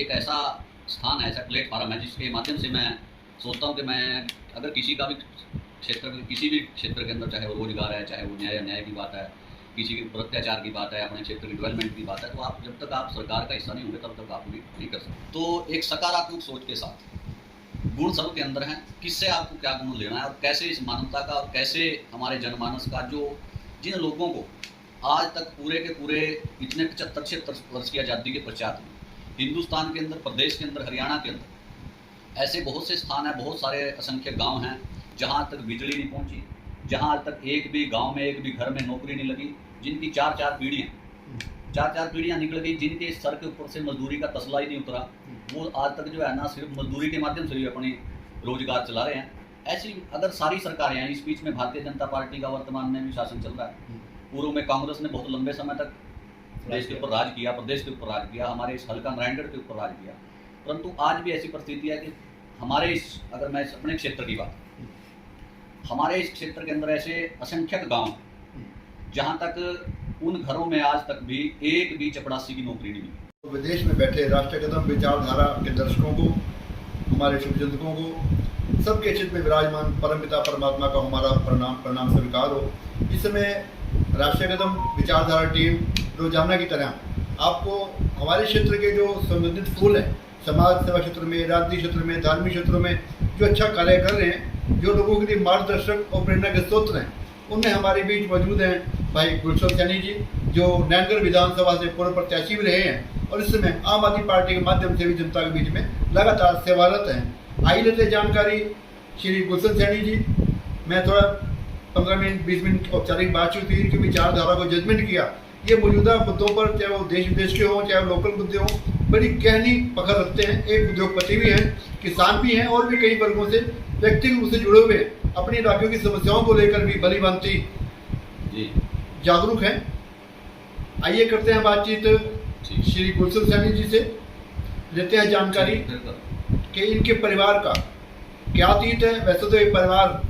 एक ऐसा स्थान है, ऐसा प्लेटफार्म है जिसके माध्यम से मैं सोचता हूँ कि मैं अगर किसी का भी क्षेत्र, किसी भी क्षेत्र के अंदर, चाहे वो रोजगार है, चाहे वो न्याय की बात है, किसी के ऊपर अत्याचार की बात है, अपने क्षेत्र की डेवलपमेंट की बात है, तो आप जब तक आप सरकार का हिस्सा नहीं होंगे तब तक आप भी नहीं कर सकते। तो एक सकारात्मक सोच के साथ, गुण सबके अंदर हैं, किससे आपको क्या गुण लेना है और कैसे इस मानवता का और कैसे हमारे जनमानस का, जो जिन लोगों को आज तक पूरे के पूरे इतने 75-76 वर्ष की आज़ादी के पश्चात हिंदुस्तान के अंदर, प्रदेश के अंदर, हरियाणा के अंदर ऐसे बहुत से स्थान हैं, बहुत सारे असंख्य गांव हैं जहां तक बिजली नहीं पहुंची, जहां तक एक भी गांव में, एक भी घर में नौकरी नहीं लगी, जिनकी चार पीढ़ियां निकल गई, जिनके सर के ऊपर से मजदूरी का तसला ही नहीं उतरा, वो आज तक जो है ना सिर्फ मजदूरी के माध्यम से भी अपनी रोजगार चला रहे हैं। ऐसी अगर सारी सरकारें हैं, इस बीच में भारतीय जनता पार्टी का वर्तमान में भी शासन चल रहा है, पूर्व में कांग्रेस ने बहुत लंबे समय तक देश के ऊपर राज किया, प्रदेश के ऊपर राज किया, हमारे इस हल्का नारायणगढ़ के ऊपर राज किया, परंतु आज भी ऐसी परिस्थिति है कि हमारे इस, अगर मैं अपने क्षेत्र की बात, हमारे इस क्षेत्र के अंदर ऐसे असंख्यक गांव जहां तक उन घरों में आज तक भी एक भी चपरासी की नौकरी नहीं मिली। विदेश में बैठे राष्ट्र कदम विचारधारा के दर्शकों को, हमारे शुभचिंतकों को, सबके चित्त में विराजमान परमपिता परमात्मा का हमारा प्रणाम स्वीकार हो। इस समय राष्ट्रीय कदम विचारधारा टीम रोजाना की तरह आपको हमारे क्षेत्र के जो संबंधित फूल हैं, समाज सेवा क्षेत्र में, राजनीतिक क्षेत्र में, धार्मिक क्षेत्रों में जो अच्छा कार्य कर रहे हैं, जो लोगों के लिए मार्गदर्शक और प्रेरणा के स्रोत हैं, उनमें हमारे बीच मौजूद हैं भाई गुलशन सैनी जी, जो नारायणगढ़ विधानसभा से पूर्व प्रत्याशी भी रहे हैं और इस समय आम आदमी पार्टी के माध्यम से भी जनता के बीच में लगातार सेवारत हैं। आइए लेते जानकारी श्री गुलशन सैनी जी। मैं थोड़ा 15 मिनट 20 मिनट औपचारिक बातचीत हुई, इनकी विचारधारा को जजमेंट किया। ये मौजूदा मुद्दों पर, चाहे वो देश विदेश के हों, चाहे वो लोकल मुद्दे हों, बड़ी गहरी पकड़ रखते हैं। एक उद्योगपति भी हैं, किसान भी हैं और भी कई वर्गों से व्यक्तिगत रूप से जुड़े हुए हैं, अपने इलाकों की समस्याओं को लेकर भी भली भांति जागरूक हैं। आइए करते हैं बातचीत श्री गुलशन सैनी जी से, लेते हैं जानकारी कि इनके परिवार का क्या अतीत है। वैसे तो ये परिवार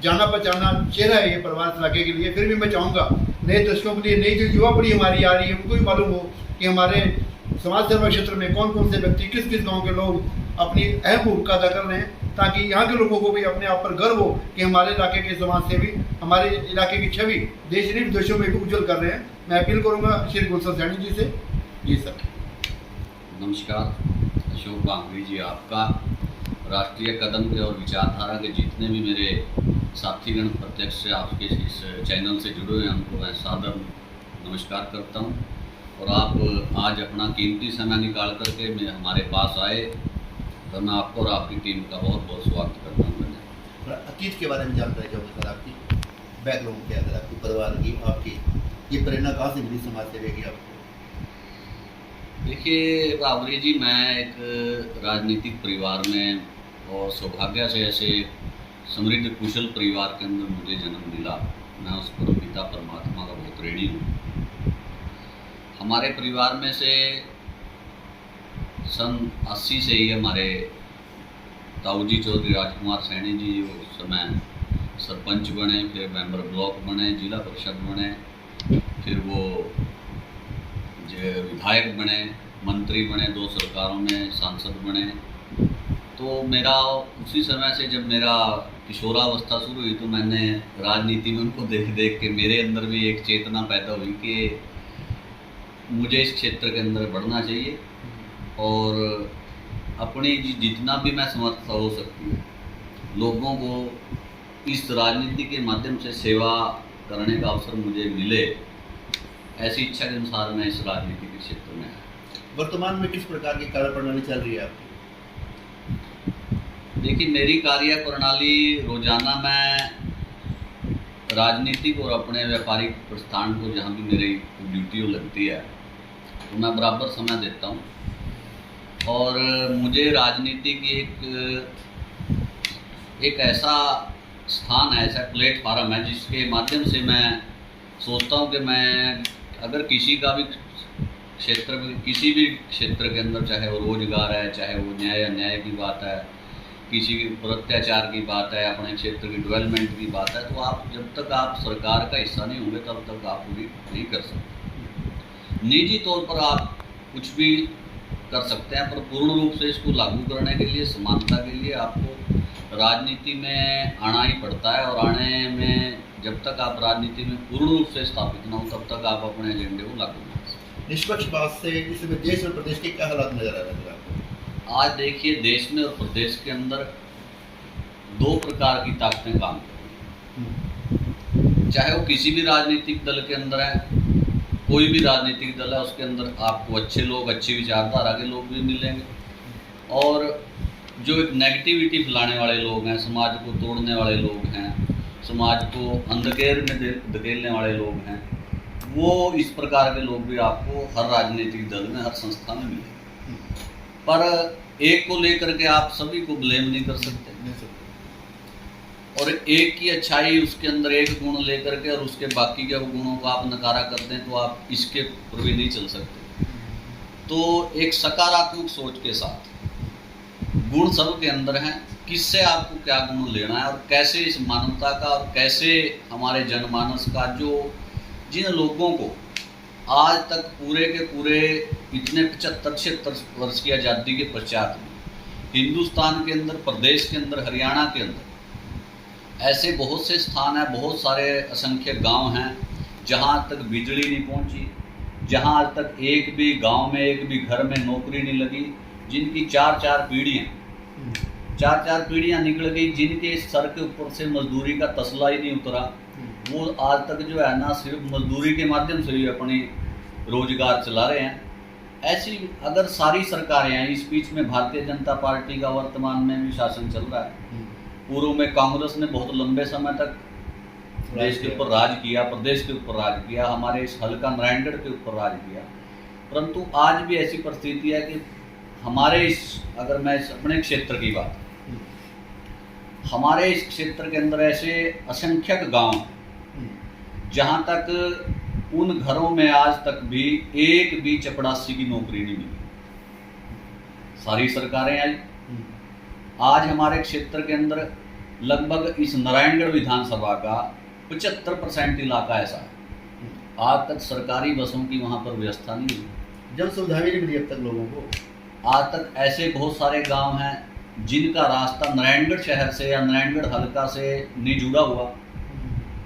जाना पहचाना चेहरा है ये परिवार इलाके के लिए, फिर भी मैं चाहूँगा नए दर्शकों के लिए, नई जो युवा पीढ़ी हमारी आ रही है, उनको भी मालूम हो कि हमारे समाज सेवा क्षेत्र में कौन कौन से व्यक्ति, किस किस गांव के लोग अपनी अहम भूमिका अदा कर रहे हैं, ताकि यहाँ के लोगों को भी अपने आप पर गर्व हो कि हमारे इलाके के समाज सेवी हमारे इलाके की छवि देश नहीं विदेशों में भी उज्जवल कर रहे हैं। मैं अपील करूँगा श्री गुलशन सैनी जी से। जी सर। नमस्कार अशोक बांगवी जी, आपका राष्ट्रीय कदम के और विचारधारा के जितने भी मेरे साथीगण प्रत्यक्ष से आपके इस चैनल से जुड़े हुए हैं, उनको मैं सादर नमस्कार करता हूं। और आप आज अपना कीमती समय निकाल करके हमारे पास आए, तो मैं आपको और आपकी टीम का बहुत बहुत स्वागत करता हूँ। अतीत के बारे में जानकारी चाहूँगा सर, आपकी बैकग्राउंड क्या है, आपके परिवार की, आपकी ये प्रेरणा कहाँ से मिली समाज सेवा की आपको? देखिए बाबरी जी, मैं एक राजनीतिक परिवार में और सौभाग्य से ऐसे समृद्ध कुशल परिवार के अंदर मुझे जन्म मिला। मैं उस परमपिता परमात्मा का बहुत ऋणी हूँ। हमारे परिवार में से सन 80 से ही हमारे ताऊजी चौधरी राजकुमार सैनी जी उस समय सरपंच बने, फिर मेंबर ब्लॉक बने, जिला परिषद बने, फिर वो विधायक बने, मंत्री बने, 2 सरकारों में सांसद बने। तो मेरा उसी समय से जब मेरा किशोरावस्था शुरू हुई, तो मैंने राजनीति में उनको देख देख के मेरे अंदर भी एक चेतना पैदा हुई कि मुझे इस क्षेत्र के अंदर बढ़ना चाहिए और अपनी जितना भी मैं समर्थ हो सकती हूँ लोगों को इस राजनीति के माध्यम से सेवा करने का अवसर मुझे मिले, ऐसी इच्छा के अनुसार मैं इस राजनीति के क्षेत्र में आया। वर्तमान में किस प्रकार की कार्य प्रणाली चल रही है आपकी? देखिए, मेरी कार्य प्रणाली रोजाना मैं राजनीतिक और अपने व्यापारिक प्रस्थान को, जहाँ भी मेरी ड्यूटी लगती है, तो मैं बराबर समय देता हूँ। और मुझे राजनीति की एक ऐसा स्थान है, ऐसा प्लेटफार्म है जिसके माध्यम से मैं सोचता हूँ कि मैं अगर किसी का भी क्षेत्र में, किसी भी क्षेत्र के अंदर, चाहे वो रोजगार है, चाहे वो न्याय की बात है, किसी के ऊपर अत्याचार की बात है, अपने क्षेत्र की डेवलपमेंट की बात है, तो आप जब तक आप सरकार का हिस्सा नहीं होंगे तब तक आप पूरी नहीं कर सकते। निजी तौर पर आप कुछ भी कर सकते हैं, पर पूर्ण रूप से इसको लागू करने के लिए, समानता के लिए आपको राजनीति में आना ही पड़ता है। और आने में जब तक आप राजनीति में पूर्ण रूप से स्थापित न हो तब तक आप अपने एजेंडे को लागू नहीं कर सकते। निष्पक्ष बात से इसमें देश और प्रदेश के क्या हालात नजर आ रहे हैं आपको? आज देखिए, देश में और प्रदेश के अंदर दो प्रकार की ताकतें काम कर रही हैं। चाहे वो किसी भी राजनीतिक दल के अंदर है, कोई भी राजनीतिक दल है, उसके अंदर आपको अच्छे लोग, अच्छी विचारधारा के लोग भी मिलेंगे, और जो एक नेगेटिविटी फैलाने वाले लोग हैं, समाज को तोड़ने वाले लोग हैं, समाज को अंधकेर में धकेलने वाले लोग हैं, वो इस प्रकार के लोग भी आपको हर राजनीतिक दल में, हर संस्था में मिलेंगे। पर एक को लेकर के आप सभी को ब्लेम नहीं कर सकते, और एक की अच्छाई, उसके अंदर एक गुण लेकर के और उसके बाकी के गुणों को आप नकारा करते हैं तो आप इसके ऊपर भी नहीं चल सकते। तो एक सकारात्मक सोच के साथ, गुण सब के अंदर हैं, किससे आपको क्या गुण लेना है और कैसे इस मानवता का और कैसे हमारे जनमानस का, जो जिन लोगों को आज तक पूरे के पूरे इतने 75-76 वर्ष की आज़ादी के पश्चात में हिंदुस्तान के अंदर, प्रदेश के अंदर, हरियाणा के अंदर ऐसे बहुत से स्थान हैं, बहुत सारे असंख्य गांव हैं जहां तक बिजली नहीं पहुंची, जहां आज तक एक भी गांव में, एक भी घर में नौकरी नहीं लगी, जिनकी चार पीढ़ियां निकल गई, जिनके सर के ऊपर से मजदूरी का तसला ही नहीं उतरा, वो आज तक जो है ना सिर्फ मजदूरी के माध्यम से ही अपनी रोजगार चला रहे हैं। ऐसी अगर सारी सरकारें हैं, इस बीच में भारतीय जनता पार्टी का वर्तमान में भी शासन चल रहा है, पूर्व में कांग्रेस ने बहुत लंबे समय तक देश के ऊपर राज किया, प्रदेश के ऊपर राज किया, हमारे इस हल्का नारायणगढ़ के ऊपर राज किया, परंतु आज भी ऐसी परिस्थिति है कि हमारे इस, अगर मैं अपने क्षेत्र की बात, हमारे इस क्षेत्र के अंदर ऐसे असंख्यक गांव जहां तक उन घरों में आज तक भी एक भी चपड़ासी की नौकरी नहीं मिली। सारी सरकारें आई, आज हमारे क्षेत्र के अंदर लगभग इस नारायणगढ़ विधानसभा का 75% इलाका ऐसा है, आज तक सरकारी बसों की वहां पर व्यवस्था नहीं हुई, जन सुविधा भी नहीं मिली अब तक लोगों को। आज तक ऐसे बहुत सारे गांव हैं जिनका रास्ता नारायणगढ़ शहर से या नारायणगढ़ हल्का से नहीं जुड़ा हुआ।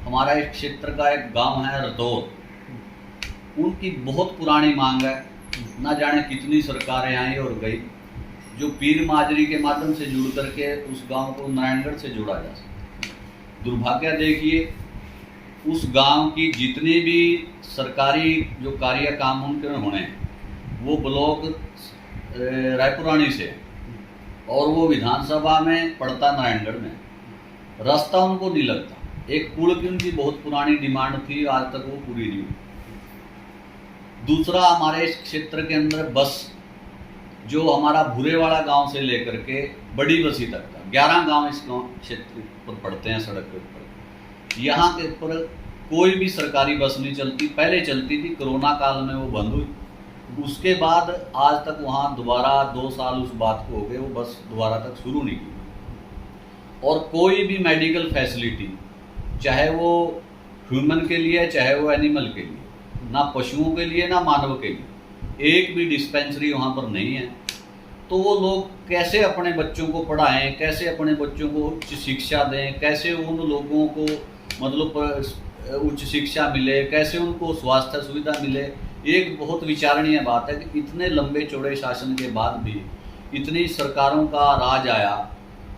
हमारा इस क्षेत्र का एक गांव है रतौर, उनकी बहुत पुरानी मांग है, ना जाने कितनी सरकारें आई और गई, जो पीर माजरी के माध्यम से जुड़ करके उस गांव को नारायणगढ़ से जोड़ा जा सकता। दुर्भाग्य देखिए, उस गांव की जितनी भी सरकारी जो कार्य काम उनके में होने वो ब्लॉक रायपुरानी से, और वो विधानसभा में पड़ता नारायणगढ़ में, रास्ता उनको नहीं लगता। एक पुल की उनकी बहुत पुरानी डिमांड थी, आज तक वो पूरी नहीं हुई। दूसरा, हमारे इस क्षेत्र के अंदर बस, जो हमारा भूरेवाड़ा गांव से लेकर के बड़ी बसी तक का 11 गांव इस गांव क्षेत्र पर पड़ते हैं सड़क के ऊपर, यहाँ के ऊपर कोई भी सरकारी बस नहीं चलती। पहले चलती थी, कोरोना काल में वो बंद हुई, उसके बाद आज तक वहाँ दोबारा 2 साल उस बात को हो गए, वो बस दोबारा तक शुरू नहीं की। और कोई भी मेडिकल फैसिलिटी, चाहे वो ह्यूमन के लिए चाहे वो एनिमल के लिए, ना पशुओं के लिए ना मानव के लिए, एक भी डिस्पेंसरी वहाँ पर नहीं है। तो वो लोग कैसे अपने बच्चों को पढ़ाएं, कैसे अपने बच्चों को उच्च शिक्षा दें, कैसे उन लोगों को मतलब उच्च शिक्षा मिले, कैसे उनको स्वास्थ्य सुविधा मिले। एक बहुत विचारणीय बात है कि इतने लंबे चौड़े शासन के बाद भी इतनी सरकारों का राज आया,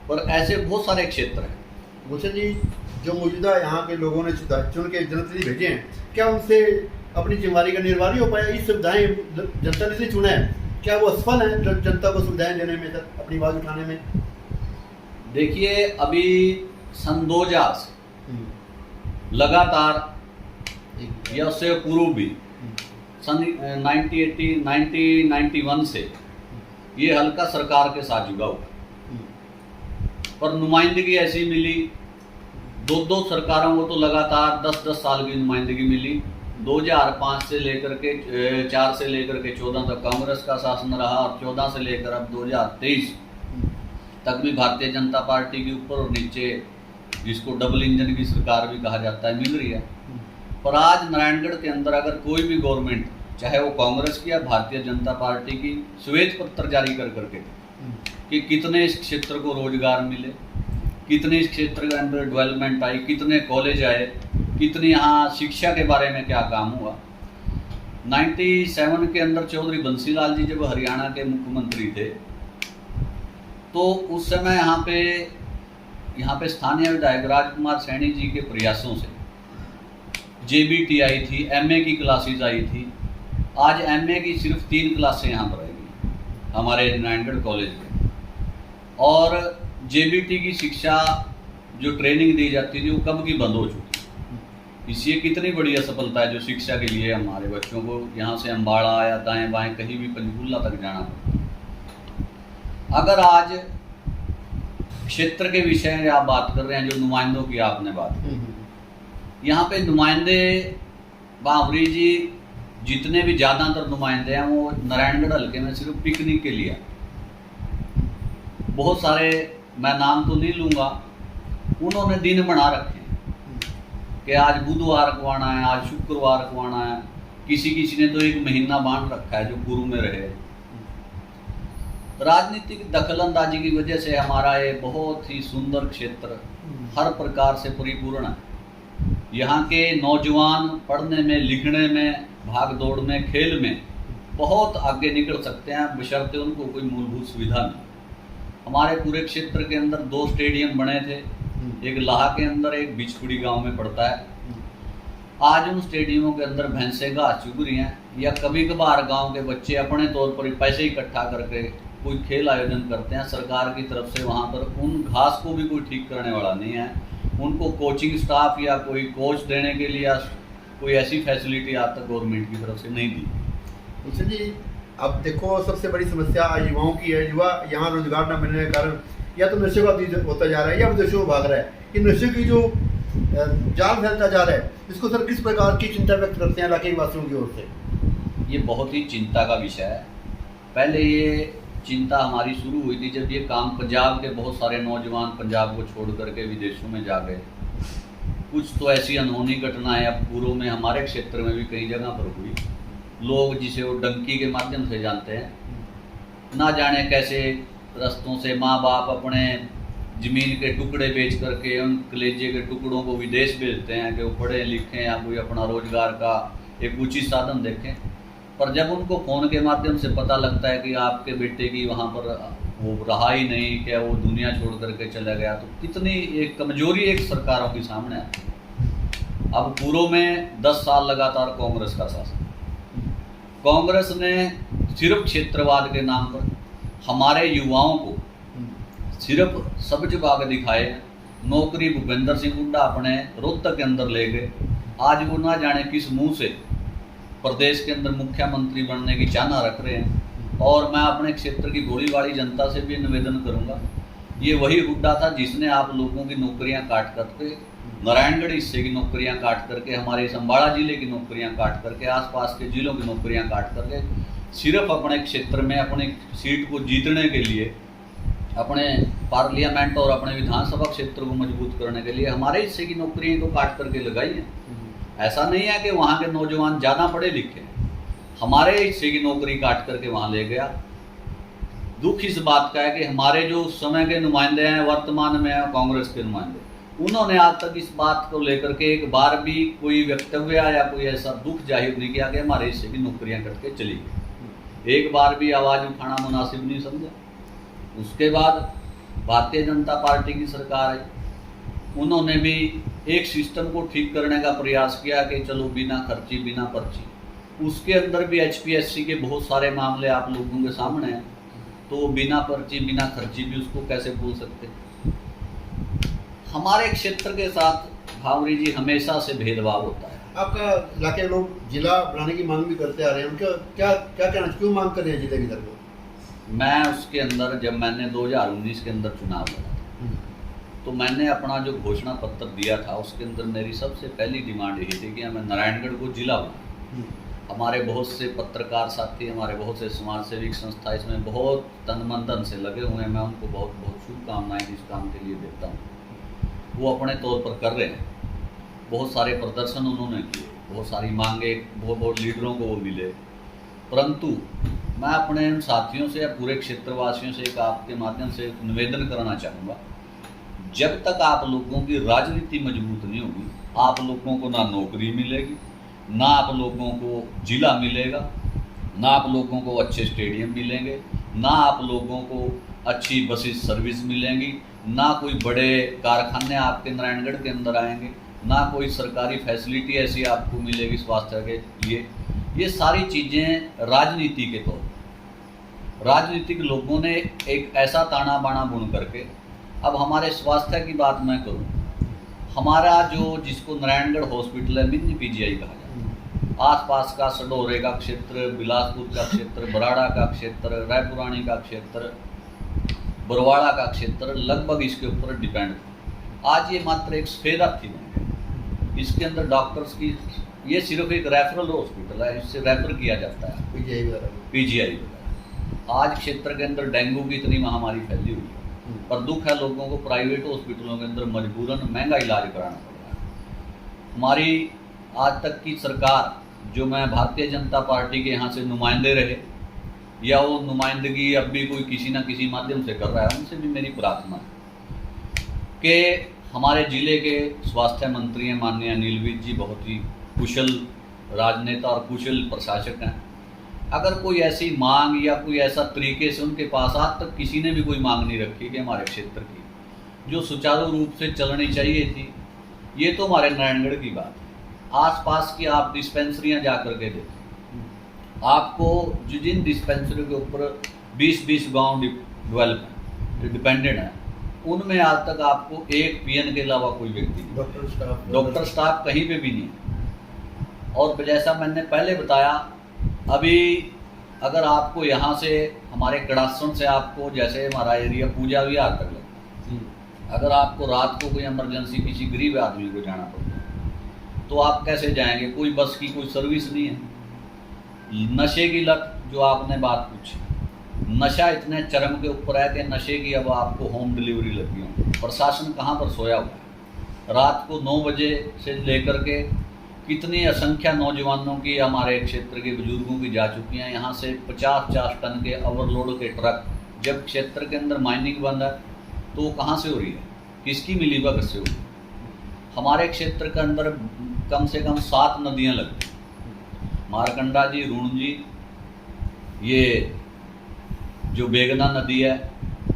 पर ऐसे बहुत सारे क्षेत्र हैं। भूषण जी, जो मौजूदा यहाँ के लोगों ने चुन के जनप्रतिनिधि भेजे हैं, क्या उनसे अपनी जिम्मेदारी का निर्वाह नहीं हो पाया? इस सुविधाएं जनता ने से चुना है, क्या वो असफल हैं जनता को सुविधाएं देने में, अपनी आवाज़ उठाने में? देखिए, अभी सन 2000 से लगातार, या उससे पूर्व भी सन 1991 से ये हल्का सरकार के साथ जुड़ा हुआ, पर नुमाइंदगी ऐसी मिली, 2 सरकारों को तो लगातार 10-10 साल की नुमाइंदगी मिली। 2005 से लेकर के 4 से लेकर के 14 तक कांग्रेस का शासन रहा, और 14 से लेकर अब 2023 तक भी भारतीय जनता पार्टी के ऊपर और नीचे, जिसको डबल इंजन की सरकार भी कहा जाता है, मिल रही है। पर आज नारायणगढ़ के अंदर अगर कोई भी गवर्नमेंट चाहे वो कांग्रेस की या भारतीय जनता पार्टी की, श्वेत पत्र जारी कर करके कि कितने इस क्षेत्र को रोजगार मिले, कितने इस क्षेत्र के अंदर डेवलपमेंट आई, कितने कॉलेज आए, कितनी यहाँ शिक्षा के बारे में क्या काम हुआ। 97 के अंदर चौधरी बंसीलाल जी जब हरियाणा के मुख्यमंत्री थे तो उस समय यहाँ पे स्थानीय विधायक राजकुमार सैनी जी के प्रयासों से जेबीटी आई थी, एमए की क्लासेज आई थी। आज एमए की सिर्फ 3 क्लासें यहाँ पर आएगी हमारे नारायणगढ़ कॉलेज में, और जेबीटी की शिक्षा जो ट्रेनिंग दी जाती थी वो कब की बंद हो चुकी। इसलिए कितनी बड़ी असफलता है जो शिक्षा के लिए हमारे बच्चों को यहाँ से अम्बाड़ा या दाएं बाएं कहीं भी पंचकुला तक जाना पड़ता। अगर आज क्षेत्र के विषय में आप बात कर रहे हैं, जो नुमाइंदों की आपने बात की, यहाँ पे नुमाइंदे बावरी जी जितने भी ज़्यादातर नुमाइंदे हैं वो नारायणगढ़ हल्के में सिर्फ पिकनिक के लिए। बहुत सारे, मैं नाम तो नहीं लूँगा, उन्होंने दिन बना रखे कि आज बुधवार को आना है, आज शुक्रवार को आना है। किसी किसी ने तो 1 महीना बांध रखा है जो गुरु में रहे। राजनीतिक दखलंदाजी की वजह से हमारा ये बहुत ही सुंदर क्षेत्र हर प्रकार से परिपूर्ण है। यहाँ के नौजवान पढ़ने में, लिखने में, भाग दौड़ में, खेल में बहुत आगे निकल सकते हैं, बशर्ते उनको कोई मूलभूत सुविधा नहीं। हमारे पूरे क्षेत्र के अंदर 2 स्टेडियम बने थे, एक लाहा के अंदर, एक बिचपुड़ी गांव में पड़ता है। आज उन स्टेडियमों के अंदर भैंसें घास चुग रही हैं, या कभी कभार गांव के बच्चे अपने तौर पर पैसे इकट्ठा करके कोई खेल आयोजन करते हैं सरकार की तरफ से। वहां पर उन घास को भी कोई ठीक करने वाला नहीं है, उनको कोचिंग स्टाफ या कोई कोच देने के लिए कोई ऐसी फैसिलिटी आज तक गवर्नमेंट की तरफ से नहीं दी। अच्छा जी, अब देखो सबसे बड़ी समस्या युवाओं की है। युवा यहाँ रोजगार न मिलने के कारण या तो नशे का अधीन होता जा रहा है या विदेशों में भाग रहा है। कि नशे की जो जाल फैलता जा रहा है, इसको सर किस प्रकार की चिंता व्यक्त करते हैं इलाके वासियों की ओर से? ये बहुत ही चिंता का विषय है। पहले ये चिंता हमारी शुरू हुई थी जब ये काम पंजाब के बहुत सारे नौजवान पंजाब को छोड़ करके विदेशों में जा गए। कुछ तो ऐसी अनहोनी घटनाएं अब पूर्व में हमारे क्षेत्र में भी कई जगह पर हुई। लोग जिसे वो डंकी के माध्यम से जानते हैं, ना जाने कैसे रस्तों से माँ बाप अपने ज़मीन के टुकड़े बेच करके उन कलेजे के टुकड़ों को विदेश भेजते हैं कि वो पढ़ें लिखें या कोई अपना रोजगार का एक उचित साधन देखें। पर जब उनको फ़ोन के माध्यम से पता लगता है कि आपके बेटे की वहाँ पर वो रहा ही नहीं, क्या वो दुनिया छोड़ करके चला गया, तो कितनी एक कमजोरी एक सरकारों के सामने है। अब पूर्व में 10 साल लगातार कांग्रेस का शासन, कांग्रेस ने सिर्फ क्षेत्रवाद के नाम पर हमारे युवाओं को सिर्फ सब्ज बाग दिखाए। नौकरी भूपेंद्र सिंह हुड्डा अपने रोहतक के अंदर ले गए। आज वो ना जाने किस मुंह से प्रदेश के अंदर मुख्यमंत्री बनने की चाहना रख रहे हैं। और मैं अपने क्षेत्र की भोली-भाली जनता से भी निवेदन करूंगा, ये वही हुड्डा था जिसने आप लोगों की नौकरियां काट करके, नारायणगढ़ हिस्से की नौकरियां काट करके, हमारे अम्बाड़ा जिले की नौकरियां काट करके, आसपास के जिलों की नौकरियां काट करके सिर्फ अपने क्षेत्र में अपने सीट को जीतने के लिए, अपने पार्लियामेंट और अपने विधानसभा क्षेत्र को मजबूत करने के लिए हमारे हिस्से की नौकरियां तो काट करके लगाई हैं। ऐसा नहीं है कि वहाँ के नौजवान ज़्यादा पढ़े लिखे, हमारे हिस्से की नौकरी काट करके वहाँ ले गया। दुख इस बात का है कि हमारे जो उस समय के नुमाइंदे हैं, वर्तमान में हैं कांग्रेस के नुमाइंदे, उन्होंने आज तक इस बात को लेकर के एक बार भी कोई वक्तव्य या कोई ऐसा दुख जाहिर नहीं किया कि हमारे हिस्से की नौकरियां करके चली गई। एक बार भी आवाज़ उठाना मुनासिब नहीं समझा। उसके बाद भारतीय जनता पार्टी की सरकार आई, उन्होंने भी एक सिस्टम को ठीक करने का प्रयास किया कि चलो बिना खर्ची बिना पर्ची। उसके अंदर भी HPSC के बहुत सारे मामले आप लोगों के सामने हैं, तो बिना पर्ची बिना खर्ची भी उसको कैसे बोल सकते। हमारे क्षेत्र के साथ भावरी जी हमेशा से भेदभाव होता है। आपका इलाके लोग जिला बनाने की मांग भी करते आ रहे हैं, उनका क्या क्या कहना, क्यों मांग कर रहे हैं जिले की तरफ? मैं उसके अंदर, जब मैंने 2019 के अंदर चुनाव लड़ा तो मैंने अपना जो घोषणा पत्र दिया था उसके अंदर मेरी सबसे पहली डिमांड यही थी कि हमें नारायणगढ़ को जिला बनाए। हमारे बहुत से पत्रकार साथी, हमारे बहुत से समाज सेविक संस्था इसमें बहुत तन मन धन से लगे हुए हैं। मैं उनको बहुत बहुत शुभकामनाएं इस काम के लिए देता हूँ। वो अपने तौर पर कर रहे हैं, बहुत सारे प्रदर्शन उन्होंने किए, बहुत सारी मांगे, बहुत लीडरों को वो मिले, परंतु मैं अपने इन साथियों से या पूरे क्षेत्रवासियों से एक आपके माध्यम से एक निवेदन करना चाहूँगा, जब तक आप लोगों की राजनीति मजबूत नहीं होगी, आप लोगों को ना नौकरी मिलेगी, ना आप लोगों को जिला मिलेगा, ना आप लोगों को अच्छे स्टेडियम मिलेंगे, ना आप लोगों को अच्छी बसेस सर्विस मिलेंगी, ना कोई बड़े कारखाने आपके नारायणगढ़ के अंदर आएंगे, ना कोई सरकारी फैसिलिटी ऐसी आपको मिलेगी स्वास्थ्य के लिए। ये सारी चीज़ें राजनीति के तौर पर राजनीतिक लोगों ने एक ऐसा ताना बाना बुन करके, अब हमारे स्वास्थ्य की बात मैं करूं, हमारा जो जिसको नारायणगढ़ हॉस्पिटल है, मिनी पीजीआई कहा जाता है, आसपास का सडोरे का क्षेत्र, बिलासपुर का क्षेत्र, बराड़ा का क्षेत्र, रायपुरानी का क्षेत्र, बरवाड़ा का क्षेत्र लगभग इसके ऊपर डिपेंड था। आज ये मात्र एक सफेद हाथी बन गया। इसके अंदर डॉक्टर्स की, ये सिर्फ एक रेफरल हॉस्पिटल है, इससे रेफर किया जाता है पीजीआई वगैरह। आज क्षेत्र के अंदर डेंगू की इतनी महामारी फैली हुई है, पर दुख है लोगों को प्राइवेट हॉस्पिटलों के अंदर मजबूरन महंगा इलाज कराना पड़ रहा है। हमारी आज तक की सरकार, जो मैं भारतीय जनता पार्टी के यहाँ से नुमाइंदे रहे या वो नुमाइंदगी अब भी कोई किसी न किसी माध्यम से कर रहा है, उनसे भी मेरी प्रार्थना है कि हमारे ज़िले के स्वास्थ्य मंत्री हैं माननीय अनिल विज जी, बहुत ही कुशल राजनेता और कुशल प्रशासक हैं। अगर कोई ऐसी मांग या कोई ऐसा तरीके से उनके पास आज तक किसी ने भी कोई मांग नहीं रखी कि हमारे क्षेत्र की जो सुचारू रूप से चलनी चाहिए थी, ये तो हमारे नारायणगढ़ की बात है। आसपास की आप डिस्पेंसरियां जा कर के देखें, आपको जिन डिस्पेंसरी के ऊपर 20-20 गाँव डेवलप हैं, डिपेंडेंट हैं, उनमें आज तक आपको एक पीएन के अलावा कोई व्यक्ति नहीं, डॉक्टर स्टाफ कहीं पे भी नहीं है। और जैसा मैंने पहले बताया, अभी अगर आपको यहाँ से हमारे कड़ासन से आपको, जैसे हमारा एरिया पूजा विहार तक लगता है, अगर आपको रात को कोई इमरजेंसी किसी गरीब आदमी को जाना पड़ता है तो आप कैसे जाएंगे? कोई बस की कोई सर्विस नहीं है। नशे की लत जो आपने बात पूछी, नशा इतने चरम के ऊपर है कि नशे की अब आपको होम डिलीवरी लगी हो। प्रशासन कहाँ पर सोया हुआ है? रात को 9 बजे से लेकर के कितनी असंख्य नौजवानों की, हमारे क्षेत्र के बुजुर्गों की जा चुकी हैं। यहाँ से 50-50 टन के ओवरलोड के ट्रक, जब क्षेत्र के अंदर माइनिंग बंद है तो वो कहाँ से हो रही है? किसकी मिलीभगत से हो रही है? हमारे क्षेत्र के अंदर कम से कम 7 नदियाँ लगती हैं, मारकंडा जी, रूण जी, ये जो बेगना नदी है,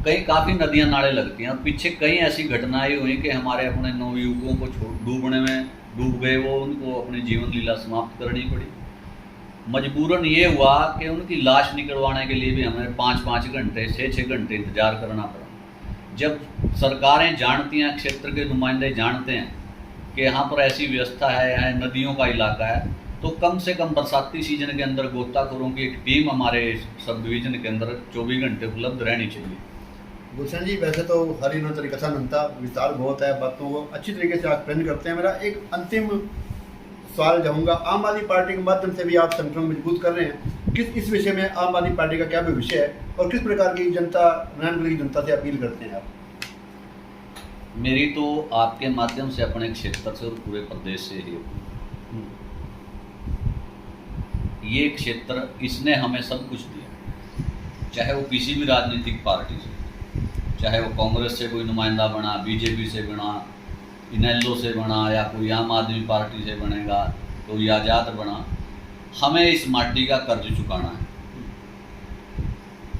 कई काफ़ी नदियां नाले लगती हैं। और पीछे कई ऐसी घटनाएं हुई कि हमारे अपने नवयुवकों को डूबने में डूब गए, वो उनको अपनी जीवन लीला समाप्त करनी पड़ी। मजबूरन ये हुआ कि उनकी लाश निकलवाने के लिए भी हमें 5-5 घंटे 6-6 घंटे इंतजार करना पड़ा। जब सरकारें जानती हैं, क्षेत्र के नुमाइंदे जानते हैं कि यहाँ पर ऐसी व्यवस्था है, नदियों का इलाका है, तो कम से कम बरसाती सीजन के अंदर गोताखोरों की एक टीम हमारे सब डिवीजन के अंदर 24 घंटे उपलब्ध रहनी चाहिए। गुलशन जी, वैसे तो हरी नो तरीका नमता विस्तार बहुत है, बातों को अच्छी तरीके से आप एक्सप्लेन करते हैं। मेरा एक अंतिम सवाल जाऊँगा, आम आदमी पार्टी के माध्यम से भी आप संगठन मजबूत कर रहे हैं, इस विषय में आम आदमी पार्टी का क्या भविष्य है और किस प्रकार की जनता, नारायणगढ़ की जनता से अपील करते हैं आप? मेरी तो आपके माध्यम से अपने क्षेत्र से और पूरे प्रदेश से ही, ये क्षेत्र इसने हमें सब कुछ दिया, चाहे वो किसी भी राजनीतिक पार्टी से, चाहे वो कांग्रेस से कोई नुमाइंदा बना, बीजेपी से बना, इनेलो से बना, या कोई आम आदमी पार्टी से बनेगा, कोई आज़ाद बना, हमें इस माटी का कर्ज चुकाना है।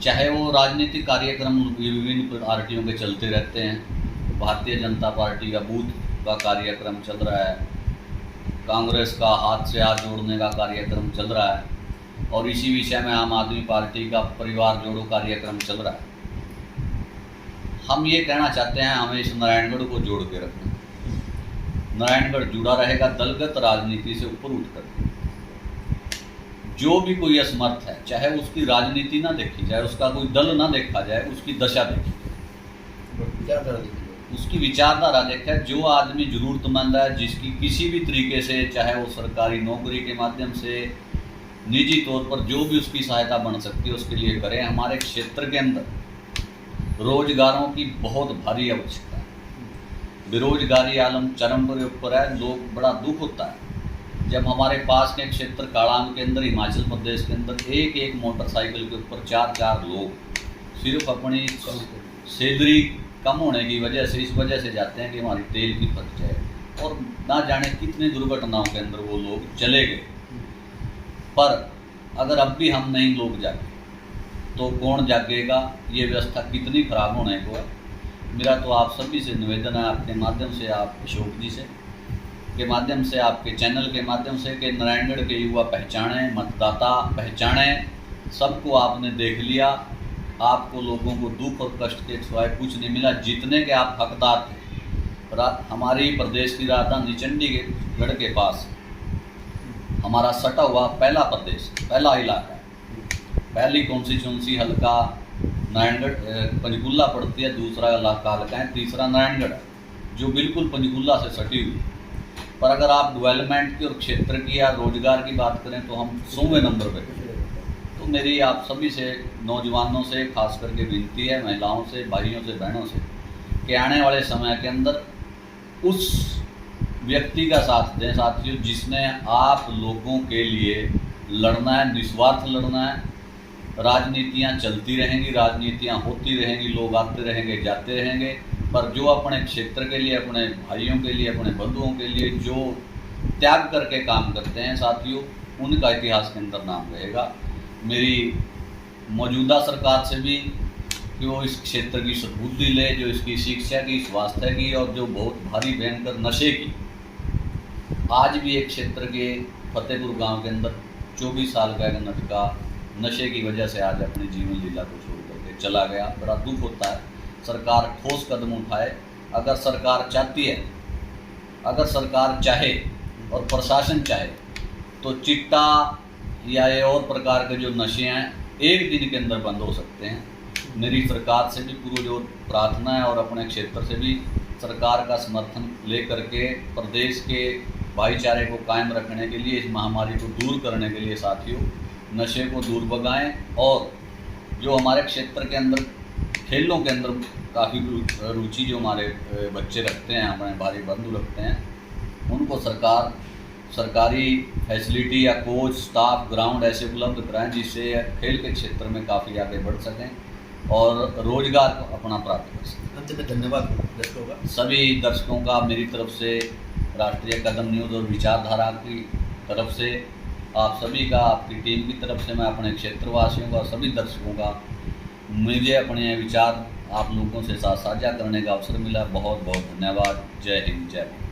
चाहे वो राजनीतिक कार्यक्रम विभिन्न पार्टियों के चलते रहते हैं, भारतीय जनता पार्टी का बूथ का कार्यक्रम चल रहा है, कांग्रेस का हाथ से हाथ जोड़ने का कार्यक्रम चल रहा है, और इसी विषय में आम आदमी पार्टी का परिवार जोड़ो कार्यक्रम चल रहा है। हम ये कहना चाहते हैं, हमें इस नारायणगढ़ को जोड़ के रखना। नारायणगढ़ जुड़ा रहेगा दलगत राजनीति से ऊपर उठकर। जो भी कोई असमर्थ है, चाहे उसकी राजनीति ना देखी जाए, उसका कोई दल ना देखा जाए, उसकी दशा देखी जाए, उसकी विचारधारा देखा। जो आदमी जरूरतमंद है, जिसकी किसी भी तरीके से, चाहे वो सरकारी नौकरी के माध्यम से, निजी तौर पर जो भी उसकी सहायता बन सकती है, उसके लिए करें। हमारे क्षेत्र के अंदर रोजगारों की बहुत भारी आवश्यकता है। बेरोजगारी आलम चरम पर ऊपर है, लोग, बड़ा दुख होता है जब हमारे पास के क्षेत्र काड़ांग के अंदर, हिमाचल प्रदेश के अंदर एक एक मोटरसाइकिल के ऊपर 4-4 लोग सिर्फ अपनी सैलरी कम होने की वजह से, इस वजह से जाते हैं कि हमारी तेल की फट जाए, और ना जाने कितनी दुर्घटनाओं के अंदर वो लोग चले गए। पर अगर अब भी हम नहीं लोग जागे तो कौन जागेगा? ये व्यवस्था कितनी खराब होने को है। मेरा तो आप सभी से निवेदन है, आपके माध्यम से, आप अशोक जी से के माध्यम से, आपके चैनल के माध्यम से, कि नारायणगढ़ के युवा पहचानें, मतदाता पहचानें। सबको आपने देख लिया, आपको लोगों को दुख और कष्ट के सिवाय कुछ नहीं मिला, जीतने के आप हकदार थे। हमारी प्रदेश की राजधानी चंडीगढ़ के पास हमारा सटा हुआ पहला प्रदेश, पहला इलाका है, पहली कॉन्स्टिट्यूंसी हल्का नारायणगढ़ पंचकुला पड़ती है, दूसरा इलाका हल्का है, तीसरा नारायणगढ़ है, जो बिल्कुल पंचकुला से सटी हुई। पर अगर आप डेवलपमेंट की और क्षेत्र की या रोजगार की बात करें तो हम 100वें नंबर पर। तो मेरी आप सभी से, नौजवानों से खास करके विनती है, महिलाओं से, भाइयों से, बहनों से, कि आने वाले समय के अंदर उस व्यक्ति का साथ दें साथियों जिसने आप लोगों के लिए लड़ना है, निस्वार्थ लड़ना है। राजनीतियाँ चलती रहेंगी, राजनीतियाँ होती रहेंगी, लोग आते रहेंगे, जाते रहेंगे, पर जो अपने क्षेत्र के लिए, अपने भाइयों के लिए, अपने बंधुओं के लिए जो त्याग करके काम करते हैं साथियों, उनका इतिहास के अंदर नाम रहेगा। मेरी मौजूदा सरकार से भी कि वो इस क्षेत्र की सद्बुद्धि ले, जो इसकी शिक्षा की, स्वास्थ्य की, और जो बहुत भारी भयंकर नशे की, आज भी एक क्षेत्र के फतेहपुर गांव के अंदर 24 साल का एक लड़का नशे की वजह से आज अपनी जीवन लीला को छोड़ करके चला गया। बड़ा दुख होता है। सरकार ठोस कदम उठाए। अगर सरकार चाहती है, अगर सरकार चाहे और प्रशासन चाहे तो चिट्टा या ये और प्रकार के जो नशे हैं एक दिन के अंदर बंद हो सकते हैं। मेरी सरकार से भी पुरजोर प्रार्थना है, और अपने क्षेत्र से भी सरकार का समर्थन लेकर के प्रदेश के भाईचारे को कायम रखने के लिए, इस महामारी को दूर करने के लिए साथियों नशे को दूर भगाएं। और जो हमारे क्षेत्र के अंदर खेलों के अंदर काफ़ी रुचि जो हमारे बच्चे रखते हैं, हमारे भाई बंधु रखते हैं, उनको सरकार सरकारी फैसिलिटी या कोच, स्टाफ, ग्राउंड ऐसे उपलब्ध कराएं जिससे खेल के क्षेत्र में काफ़ी आगे बढ़ सकें और रोजगार को अपना प्राप्त कर सकें। अंत में धन्यवाद दर्शकों का, सभी दर्शकों का मेरी तरफ से, राष्ट्रीय कदम न्यूज़ और विचारधारा की तरफ से, आप सभी का, आपकी टीम की तरफ से, मैं अपने क्षेत्रवासियों का, सभी दर्शकों का, मुझे अपने विचार आप लोगों से साझा करने का अवसर मिला। बहुत बहुत धन्यवाद। जय हिंद, जय भारत।